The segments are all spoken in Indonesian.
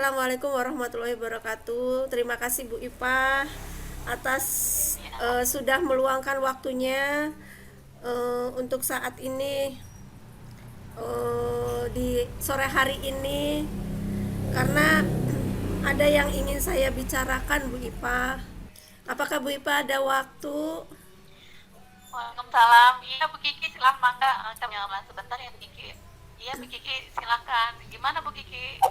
Assalamualaikum warahmatullahi wabarakatuh. Terima kasih Bu Ipa atas sudah meluangkan waktunya untuk saat ini di sore hari ini karena ada yang ingin saya bicarakan Bu Ipa. Apakah Bu Ipa ada waktu? Waalaikumsalam. Iya, Bu Kiki, silahkan mangga. Kami ngobrol sebentar ya, Bu Kiki. Iya, Bu Kiki, silakan. Gimana, Bu Kiki?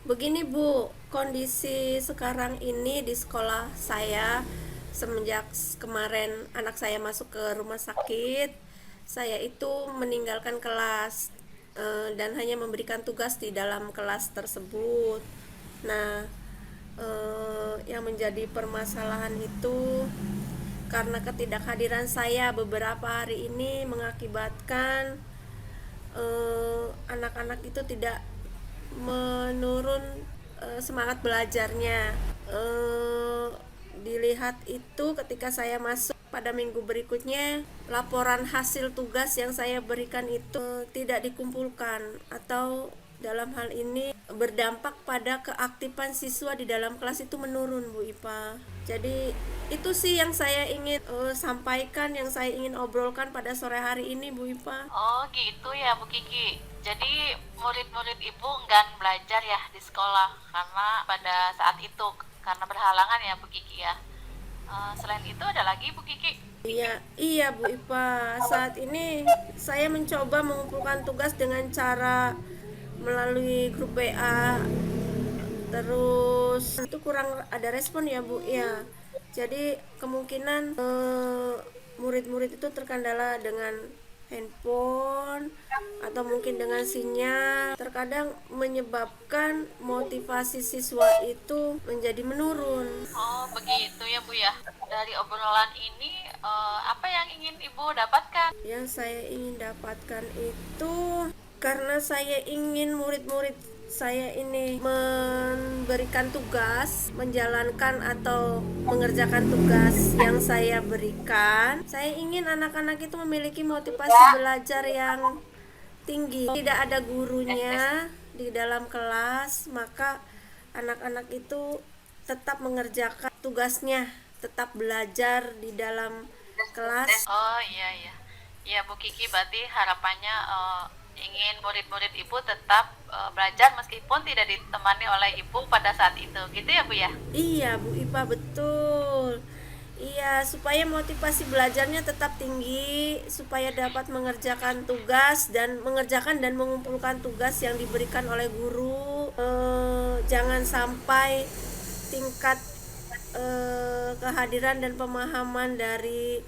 Begini Bu, kondisi sekarang ini di sekolah saya semenjak kemarin anak saya masuk ke rumah sakit, saya itu meninggalkan kelas dan hanya memberikan tugas di dalam kelas tersebut. Nah, yang menjadi permasalahan itu karena ketidakhadiran saya beberapa hari ini mengakibatkan anak-anak itu tidak menurun semangat belajarnya. Eh, Dilihat itu ketika saya masuk pada minggu berikutnya, laporan hasil tugas yang saya berikan itu tidak dikumpulkan atau dalam hal ini berdampak pada keaktifan siswa di dalam kelas itu menurun Bu Ipa. Jadi itu sih yang saya ingin sampaikan, yang saya ingin obrolkan pada sore hari ini Bu Ipa. Oh, gitu ya, Bu Kiki. Jadi, murid-murid Ibu enggan belajar ya di sekolah karena pada saat itu, karena berhalangan ya, Bu Kiki ya. Selain itu ada lagi, Bu Kiki? Iya, iya Bu Ipa. Saat ini saya mencoba mengumpulkan tugas dengan cara melalui grup WA. Terus itu kurang ada respon ya Bu. Ya. Jadi kemungkinan murid-murid itu terkendala dengan handphone atau mungkin dengan sinyal, terkadang menyebabkan motivasi siswa itu menjadi menurun. Oh, begitu ya, Bu ya. Dari obrolan ini, apa yang ingin Ibu dapatkan? Yang saya ingin dapatkan itu karena saya ingin murid-murid saya ini memberikan tugas, menjalankan atau mengerjakan tugas yang saya berikan. Saya ingin anak-anak itu memiliki motivasi belajar yang tinggi. Tidak ada gurunya di dalam kelas, maka anak-anak itu tetap mengerjakan tugasnya, tetap belajar di dalam kelas. Oh, iya, iya. Ya, Bu Kiki, berarti harapannya ingin murid-murid Ibu tetap belajar meskipun tidak ditemani oleh Ibu pada saat itu. Gitu ya, Bu ya? Iya, Bu Ipa, betul. Iya, supaya motivasi belajarnya tetap tinggi, supaya dapat mengerjakan tugas dan mengumpulkan tugas yang diberikan oleh guru. Jangan sampai tingkat kehadiran dan pemahaman dari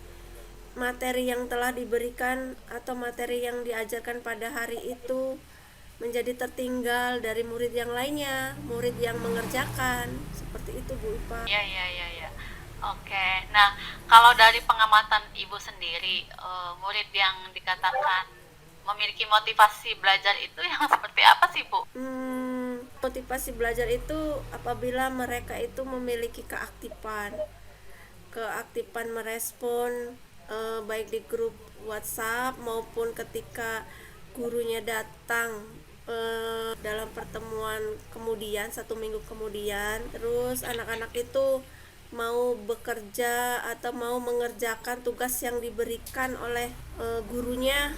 materi yang telah diberikan atau materi yang diajarkan pada hari itu menjadi tertinggal dari murid yang lainnya, murid yang mengerjakan. Seperti itu Bu Ipa. Iya, iya, iya, iya. Oke. Nah, kalau dari pengamatan Ibu sendiri, murid yang dikatakan memiliki motivasi belajar itu yang seperti apa sih, Bu? Motivasi belajar itu apabila mereka itu memiliki keaktifan merespon baik di grup WhatsApp maupun ketika gurunya datang dalam pertemuan kemudian 1 minggu kemudian. Terus anak-anak itu mau bekerja atau mau mengerjakan tugas yang diberikan oleh gurunya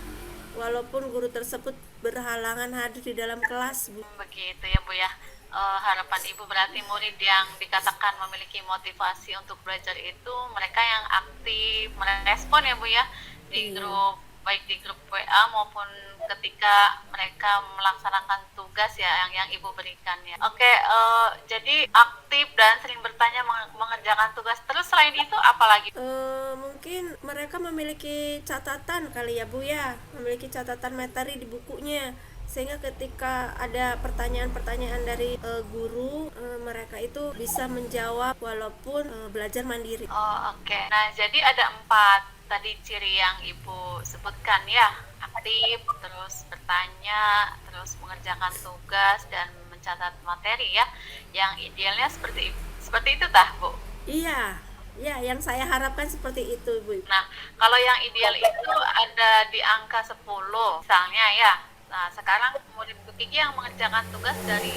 walaupun guru tersebut berhalangan hadir di dalam kelas Bu. Begitu ya, Bu ya. Harapan Ibu berarti murid yang dikatakan memiliki motivasi untuk belajar itu mereka yang aktif merespon ya, Bu ya, di Iya. grup, baik di grup WA maupun ketika mereka melaksanakan tugas ya yang Ibu berikan ya. Oke, jadi aktif dan sering bertanya mengerjakan tugas. Terus selain itu apalagi? Mungkin mereka memiliki catatan kali ya Bu ya, memiliki catatan materi di bukunya, sehingga ketika ada pertanyaan-pertanyaan dari guru, mereka itu bisa menjawab walaupun belajar mandiri. Oh, oke. Nah, jadi ada 4 tadi ciri yang Ibu sebutkan ya. Aktif, terus bertanya, terus mengerjakan tugas dan mencatat materi ya. Yang idealnya seperti itu tah, Bu. Iya, ya yang saya harapkan seperti itu Bu. Nah, kalau yang ideal itu ada di angka 10 misalnya ya. Nah, sekarang murid Bu Kiki yang mengerjakan tugas dari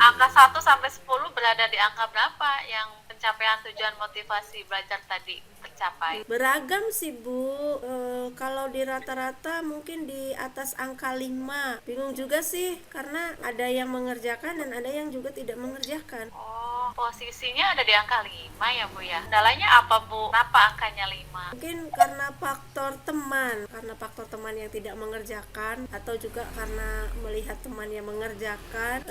angka 1 sampai 10 berada di angka berapa yang pencapaian tujuan motivasi belajar tadi tercapai? Beragam sih Bu. Kalau di rata-rata mungkin di atas angka 5. Bingung juga sih karena ada yang mengerjakan dan ada yang juga tidak mengerjakan. Oh, posisinya ada di angka 5 ya Bu ya. Kendalanya apa Bu? Kenapa angkanya 5? Mungkin karena faktor teman yang tidak mengerjakan, atau juga karena melihat teman yang mengerjakan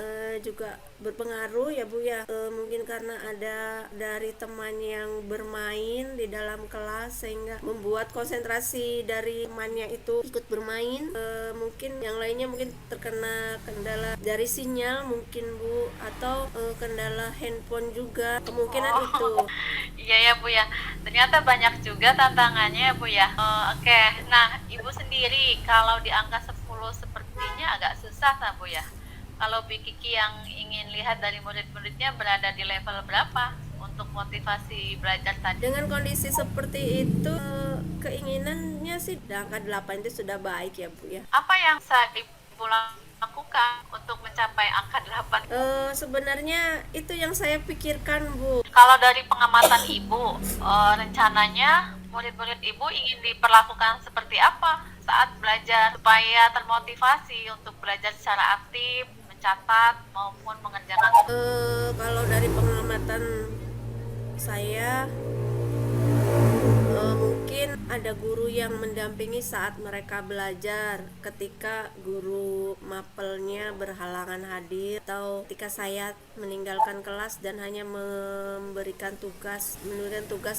juga berpengaruh ya Bu ya. Mungkin karena ada dari teman yang bermain di dalam kelas sehingga membuat konsentrasi dari temannya itu ikut bermain. Mungkin yang lainnya mungkin terkena kendala dari sinyal mungkin Bu, atau kendala handphone juga, kemungkinan itu. Iya ya Bu ya, ternyata banyak juga tantangannya ya Bu ya. Oke, nah Ibu sendiri kalau di angka 10 sepertinya agak susah lah Bu ya. Kalau Bu Kiki yang ingin lihat dari murid-muridnya berada di level berapa untuk motivasi belajar tadi? Dengan kondisi seperti itu, keinginannya sih di angka 8 itu sudah baik ya Bu ya. Apa yang bisa Ibu lakukan untuk mencapai angka 8? Sebenarnya itu yang saya pikirkan Bu. Kalau dari pengamatan Ibu, rencananya murid-murid Ibu ingin diperlakukan seperti apa saat belajar supaya termotivasi untuk belajar secara aktif, mencatat maupun mengerjakan? Kalau dari pengamatan saya, mungkin ada guru yang mendampingi saat mereka belajar ketika guru mapelnya berhalangan hadir, atau ketika saya meninggalkan kelas dan hanya menurunkan tugas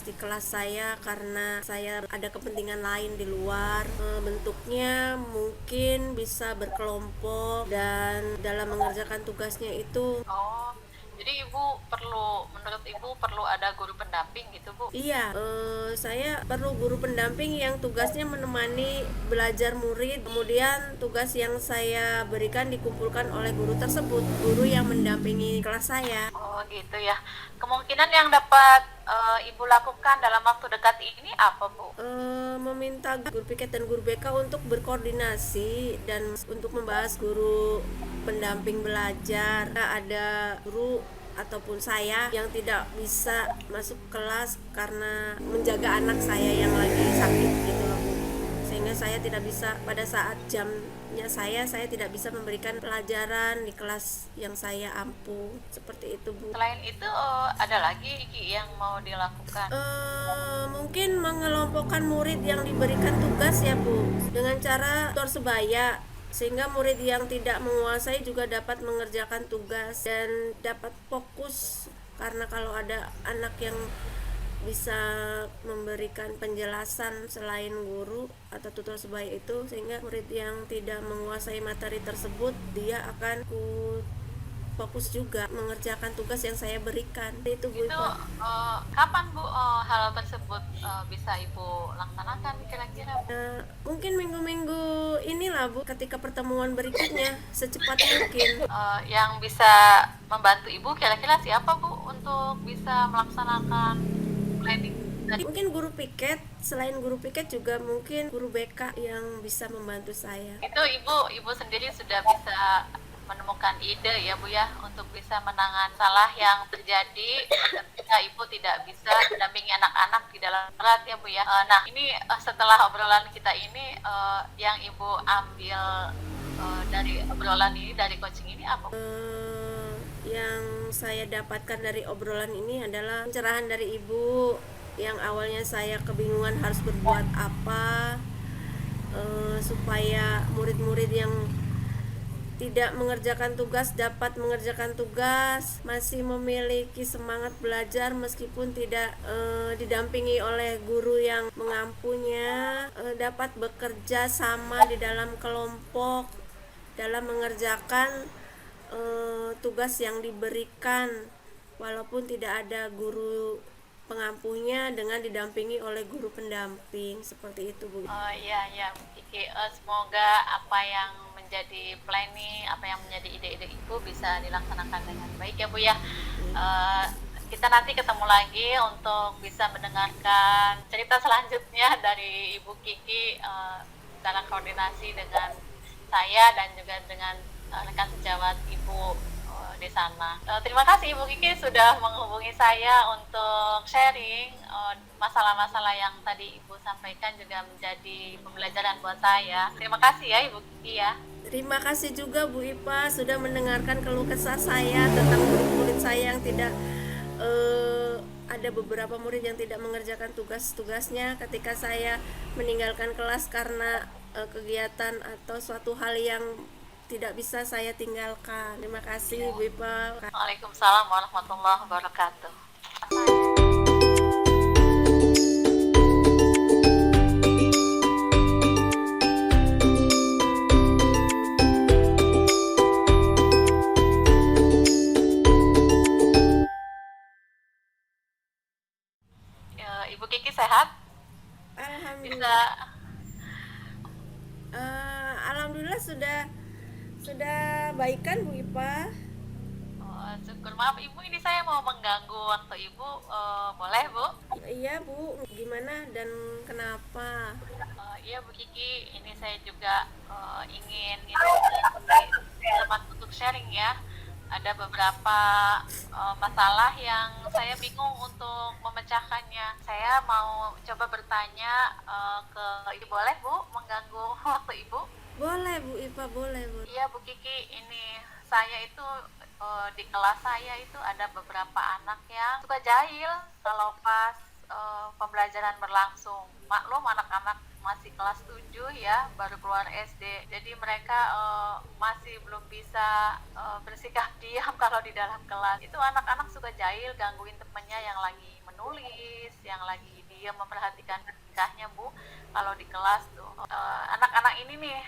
di kelas saya karena saya ada kepentingan lain di luar. Bentuknya mungkin bisa berkelompok dan dalam mengerjakan tugasnya itu. Oh, jadi menurut Ibu perlu ada guru pendamping gitu Bu? Iya, saya perlu guru pendamping yang tugasnya menemani belajar murid. Kemudian tugas yang saya berikan dikumpulkan oleh guru tersebut, guru yang mendampingi kelas saya. Oh gitu ya. Kemungkinan yang dapat Ibu lakukan dalam waktu dekat ini apa Bu? Meminta guru piket dan guru BK untuk berkoordinasi dan untuk membahas guru pendamping belajar. Ada guru ataupun saya yang tidak bisa masuk kelas karena menjaga anak saya yang lagi sakit gitu loh Bu. Sehingga saya tidak bisa pada saat jamnya saya tidak bisa memberikan pelajaran di kelas yang saya ampuh. Seperti itu Bu. Selain itu ada lagi Ki yang mau dilakukan? Mungkin mengelompokkan murid yang diberikan tugas ya Bu, dengan cara tutor sebaya, sehingga murid yang tidak menguasai juga dapat mengerjakan tugas dan dapat fokus. Karena kalau ada anak yang bisa memberikan penjelasan selain guru atau tutor sebaya itu, sehingga murid yang tidak menguasai materi tersebut dia akan fokus juga mengerjakan tugas yang saya berikan. Itu Bu. Itu kapan Bu hal tersebut bisa Ibu laksanakan kira-kira? Mungkin minggu-minggu inilah Bu, ketika pertemuan berikutnya secepat mungkin. Yang bisa membantu Ibu kira-kira siapa Bu untuk bisa melaksanakan planning? Mungkin guru piket, selain guru piket juga mungkin guru BK yang bisa membantu saya. Itu Ibu sendiri sudah bisa menemukan ide ya Bu ya untuk bisa menangani salah yang terjadi ketika Ibu tidak bisa mendampingi anak-anak di dalam kelas ya Bu ya. Nah ini setelah obrolan kita ini yang Ibu ambil dari obrolan ini, dari coaching ini apa? Yang saya dapatkan dari obrolan ini adalah pencerahan dari Ibu. Yang awalnya saya kebingungan harus berbuat apa supaya murid-murid yang tidak mengerjakan tugas dapat mengerjakan tugas, masih memiliki semangat belajar meskipun tidak didampingi oleh guru yang mengampunya, dapat bekerja sama di dalam kelompok dalam mengerjakan tugas yang diberikan walaupun tidak ada guru pengampunya dengan didampingi oleh guru pendamping. Seperti itu Bu. Iya Kiki, semoga apa yang menjadi planning, apa yang menjadi ide-ide Ibu bisa dilaksanakan dengan baik ya Bu ya. Kita nanti ketemu lagi untuk bisa mendengarkan cerita selanjutnya dari Ibu Kiki dalam koordinasi dengan saya dan juga dengan rekan sejawat Ibu di di sana. Terima kasih Ibu Kiki sudah menghubungi saya untuk sharing masalah-masalah yang tadi Ibu sampaikan, juga menjadi pembelajaran buat saya. Terima kasih ya Ibu Kiki ya. Terima kasih juga Bu Ipa sudah mendengarkan keluh kesah saya tentang murid-murid saya yang tidak ada beberapa murid yang tidak mengerjakan tugas-tugasnya ketika saya meninggalkan kelas karena kegiatan atau suatu hal yang tidak bisa saya tinggalkan. Terima kasih Bu Ipa. Waalaikumsalam warahmatullahi wabarakatuh. Ibu Kiki sehat? Alhamdulillah. Bisa. Alhamdulillah sudah baikan Bu Ipa. Oh, syukur. Maaf Ibu, ini saya mau mengganggu waktu Ibu, boleh Bu? Iya Bu, gimana dan kenapa? Iya Bu Kiki, ini saya juga ingin tempat untuk sharing ya. Ada beberapa masalah yang saya bingung untuk memecahkannya. Saya mau coba bertanya ke Ibu, boleh Bu mengganggu waktu Ibu? Boleh Bu Ipa, boleh Bu. Iya Bu Kiki, ini saya itu di kelas saya itu ada beberapa anak yang suka jahil kalau pas pembelajaran berlangsung. Maklum anak-anak masih kelas 7 ya, baru keluar SD. Jadi mereka masih belum bisa bersikap diam kalau di dalam kelas. Itu anak-anak suka jahil, gangguin temennya yang lagi menulis, yang lagi diam memperhatikan tingkahnya Bu. Kalau di kelas tuh anak-anak ini nih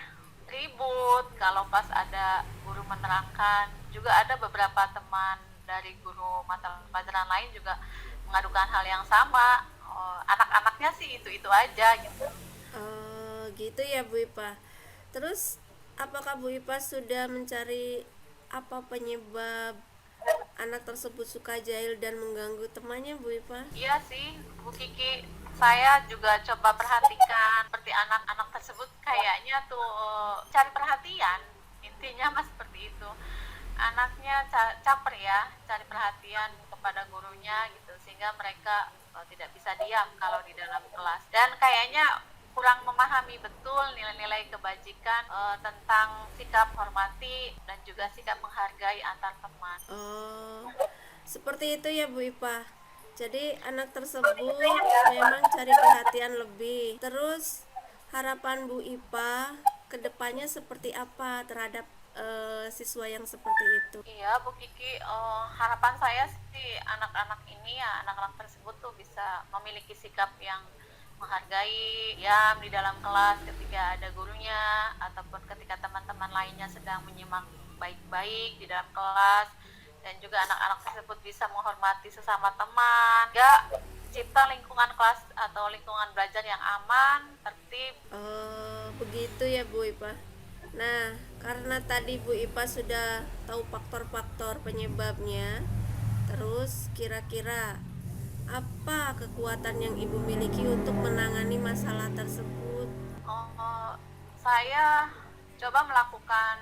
ribut kalau pas ada guru menerangkan. Juga ada beberapa teman dari guru mata pelajaran lain juga mengadukan hal yang sama. Anak-anaknya sih itu aja gitu. Gitu ya Bu Ipa. Terus apakah Bu Ipa sudah mencari apa penyebab anak tersebut suka jahil dan mengganggu temannya Bu Ipa? Iya sih Bu Kiki, saya juga coba perhatikan seperti anak-anak tersebut kayaknya tuh cari perhatian, intinya mas seperti itu. Anaknya caper ya, cari perhatian kepada gurunya gitu, sehingga mereka tidak bisa diam kalau di dalam kelas, dan kayaknya kurang memahami betul nilai-nilai kebajikan tentang sikap hormati dan juga sikap menghargai antar teman. Seperti itu ya Bu Ipa. Jadi anak tersebut memang cari perhatian lebih. Terus harapan Bu Ipa kedepannya seperti apa terhadap siswa yang seperti itu? Iya Bu Kiki, harapan saya sih anak-anak ini ya, anak-anak tersebut tuh bisa memiliki sikap yang menghargai ya di dalam kelas ketika ada gurunya ataupun ketika teman-teman lainnya sedang menyimak baik-baik di dalam kelas, dan juga anak-anak tersebut bisa menghormati sesama teman, ya cipta lingkungan kelas atau lingkungan belajar yang aman, tertib. Begitu ya Bu Ipa. Nah, karena tadi Bu Ipa sudah tahu faktor-faktor penyebabnya, terus kira-kira apa kekuatan yang Ibu miliki untuk menangani masalah tersebut? Saya coba melakukan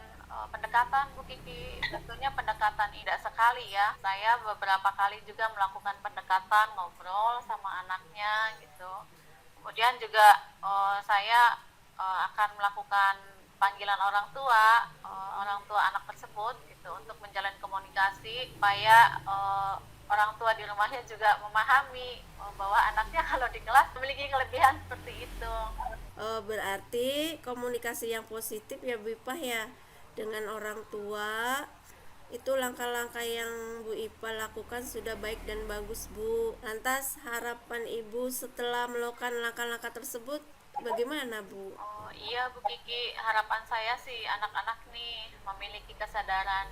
pendekatan Bu Kiki. Tentunya pendekatan tidak sekali ya. Saya beberapa kali juga melakukan pendekatan, ngobrol sama anaknya gitu. Kemudian juga saya akan melakukan panggilan orang tua anak tersebut gitu, untuk menjalin komunikasi supaya orang tua di rumahnya juga memahami bahwa anaknya kalau di kelas memiliki kelebihan seperti itu. Berarti komunikasi yang positif ya Bu Ipa ya dengan orang tua. Itu langkah-langkah yang Bu Ipa lakukan sudah baik dan bagus Bu. Lantas harapan Ibu setelah melakukan langkah-langkah tersebut bagaimana Bu? Iya Bu Kiki, harapan saya sih anak-anak nih memiliki kesadaran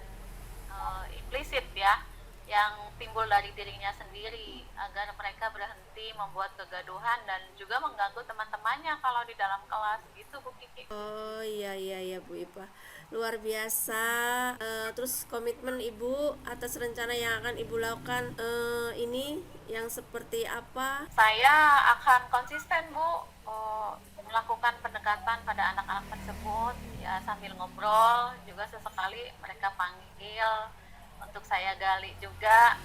implisit ya, yang timbul dari dirinya sendiri, agar mereka berhenti membuat kegaduhan dan juga mengganggu teman-temannya kalau di dalam kelas gitu Bu Kiki. Iya Bu Ipa, luar biasa. Terus komitmen Ibu atas rencana yang akan Ibu lakukan ini yang seperti apa? Saya akan konsisten Bu, melakukan pendekatan pada anak-anak tersebut ya, sambil ngobrol juga sesekali mereka panggil untuk saya gali juga,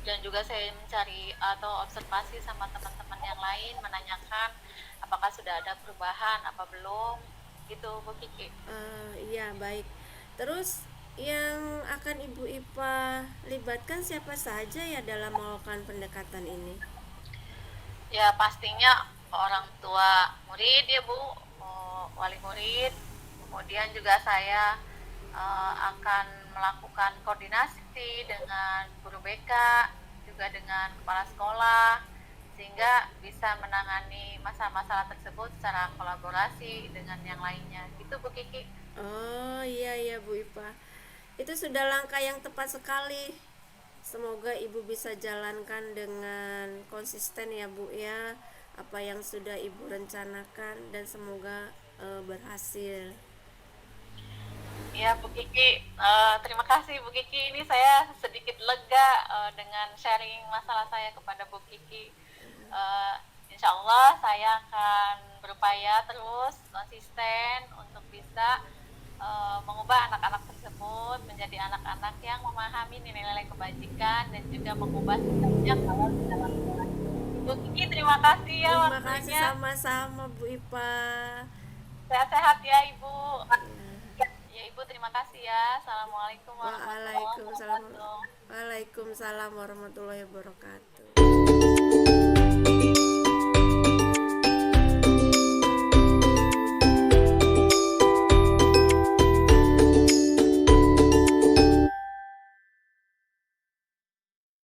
dan juga saya mencari atau observasi sama teman-teman yang lain, menanyakan apakah sudah ada perubahan apa belum, gitu Bu Kiki. Iya, baik. Terus yang akan Ibu Ipa libatkan siapa saja ya dalam melakukan pendekatan ini? Ya pastinya orang tua murid ya Bu, wali murid. Kemudian juga saya akan melakukan koordinasi dengan guru BK, juga dengan kepala sekolah, sehingga bisa menangani masalah-masalah tersebut secara kolaborasi dengan yang lainnya. Gitu Bu Kiki. Oh iya iya Bu Ipa, itu sudah langkah yang tepat sekali. Semoga Ibu bisa jalankan dengan konsisten ya Bu ya, apa yang sudah Ibu rencanakan, dan semoga berhasil. Ya Bu Kiki, terima kasih Bu Kiki. Ini saya sedikit lega dengan sharing masalah saya kepada Bu Kiki. Uh, Insya Allah saya akan berupaya terus konsisten untuk bisa mengubah anak-anak tersebut menjadi anak-anak yang memahami nilai-nilai kebajikan dan juga mengubah sikapnya kalau di dalam keluarga. Bu Kiki, terima kasih ya Terima kasih, waktunya. sama-sama Bu Ipa. Sehat-sehat ya Ibu. Ya. Ya Ibu, terima kasih ya. Assalamualaikum warahmatullahi Waalaikumsalam. wabarakatuh. Waalaikumsalam warahmatullahi wabarakatuh.